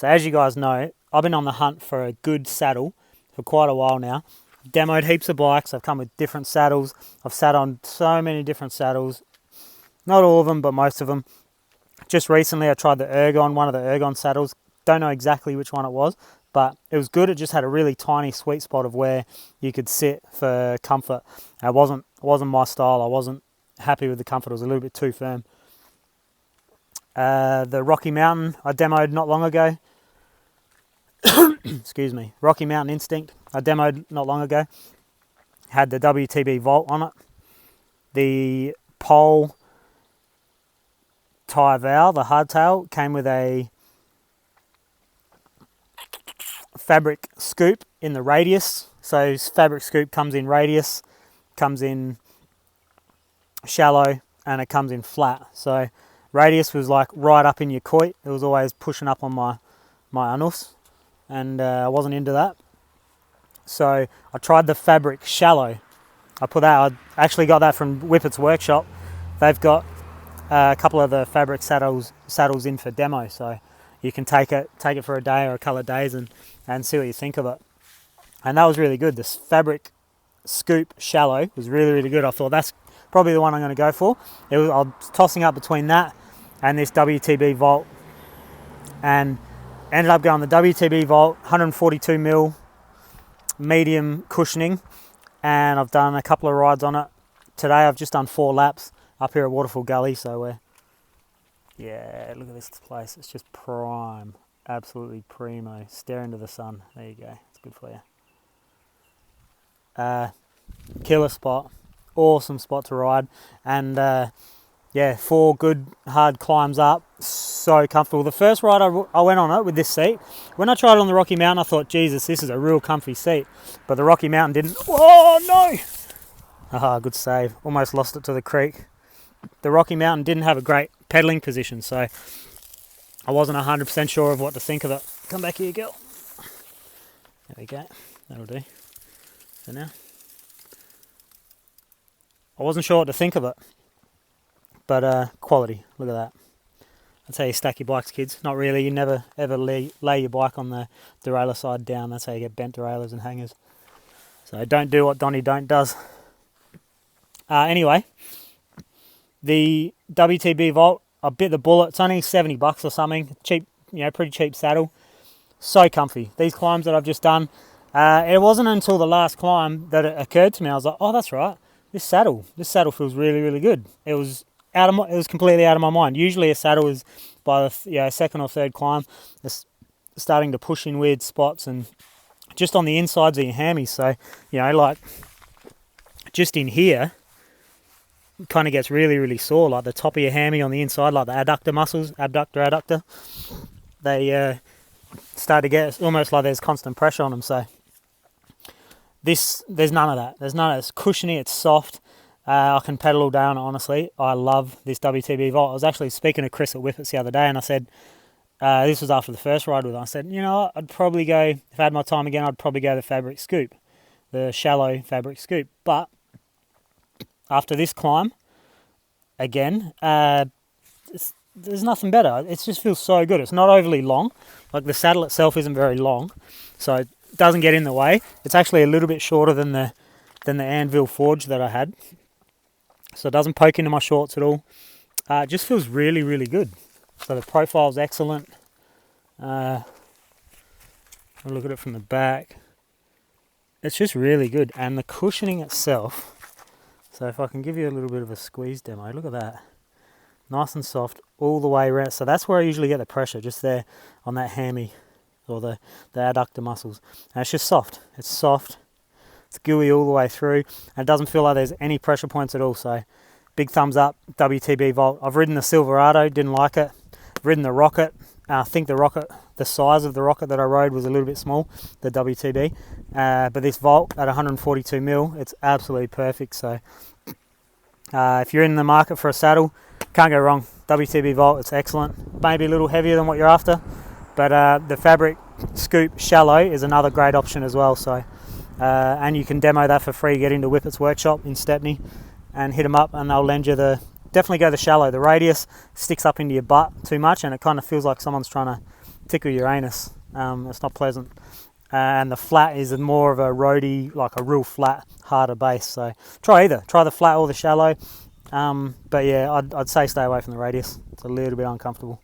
So as you guys know, I've been on the hunt for a good saddle for quite a while now. Demoed heaps of bikes. I've come with different saddles. I've sat on so many different saddles. Not all of them, but most of them. Just recently I tried the Ergon, one of the Ergon saddles. Don't know exactly which one it was, but it was good. It just had a really tiny sweet spot of where you could sit for comfort. It wasn't my style. I wasn't happy with the comfort. It was a little bit too firm. The Rocky Mountain I demoed not long ago. Excuse me. Rocky Mountain Instinct I demoed not long ago. Had the WTB Volt on it. The pole tie valve, the hardtail, came with a fabric scoop in the radius. So fabric scoop comes in radius, comes in shallow, and it comes in flat. So radius was like right up in your coit. It was always pushing up on my anus, and I wasn't into that. So I tried the fabric shallow. I actually got that from Whippet's workshop. They've got a couple of the fabric saddles in for demo, so you can take it for a day or a couple of days and see what you think of it. And that was really good. This fabric scoop shallow was really, really good. I thought that's probably the one I'm going to go for. I was tossing up between that and this WTB Volt, and ended up going the WTB Volt 142mm medium cushioning, and I've done a couple of rides on it. Today I've just done 4 laps up here at Waterfall Gully, so yeah, look at this place. It's just prime, absolutely primo. Stare into the sun. There you go. It's good for you. Killer spot, awesome spot to ride, and yeah, 4 good hard climbs up. So comfortable. The first ride I went on it with this seat. When I tried it on the Rocky Mountain, I thought, Jesus, this is a real comfy seat. But the Rocky Mountain didn't. Oh no! Ah, good save. Almost lost it to the creek. The Rocky Mountain didn't have a great pedaling position, so I wasn't 100% sure of what to think of it. Come back here, girl. There we go. That'll do for now. I wasn't sure what to think of it, but quality. Look at that. That's how you stack your bikes, kids. Not really. You never ever lay your bike on the derailleur side down. That's how you get bent derailleurs and hangers. So don't do what Donnie Don't does. Anyway, the WTB Volt, I bit the bullet. It's only $70 or something. Cheap, pretty cheap saddle. So comfy. These climbs that I've just done, it wasn't until the last climb that it occurred to me. I was like, oh, that's right. This saddle feels really, really good. It was completely out of my mind. Usually a saddle is by the second or third climb, it's starting to push in weird spots and just on the insides of your hammies. So, like just in here, it kind of gets really, really sore. Like the top of your hammy on the inside, like the adductor muscles, adductor, they start to get almost like there's constant pressure on them. So there's none of that. There's none of it. It's cushiony, it's soft. I can pedal all day on it, honestly. I love this WTB Volt. I was actually speaking to Chris at Whippets the other day, and I said, this was after the first ride with him, I said, what, I'd probably go, if I had my time again, I'd probably go the fabric scoop, the shallow fabric scoop. But after this climb, again, there's nothing better. It just feels so good. It's not overly long. Like the saddle itself isn't very long, so it doesn't get in the way. It's actually a little bit shorter than the Anvil Forge that I had. So it doesn't poke into my shorts at all. It just feels really, really good. So the profile's excellent. I'll look at it from the back. It's just really good. And the cushioning itself. So if I can give you a little bit of a squeeze demo, look at that. Nice and soft all the way around. So that's where I usually get the pressure, just there on that hammy or the adductor muscles. And it's just soft. It's soft. It's gooey all the way through, and it doesn't feel like there's any pressure points at all. So big thumbs up, WTB Volt. I've ridden the Silverado, didn't like it. I've ridden the Rocket. I think the size of the Rocket that I rode was a little bit small, the WTB. But this Volt at 142mm, it's absolutely perfect. So if you're in the market for a saddle, can't go wrong. WTB Volt, it's excellent. Maybe a little heavier than what you're after, but the fabric scoop shallow is another great option as well. So. And you can demo that for free. Get into Whippet's workshop in Stepney and hit them up, and they'll lend you definitely go the shallow. The radius sticks up into your butt too much, and it kind of feels like someone's trying to tickle your anus. It's not pleasant. And the flat is more of a roady, like a real flat, harder base. So try either. Try the flat or the shallow. But yeah, I'd say stay away from the radius. It's a little bit uncomfortable.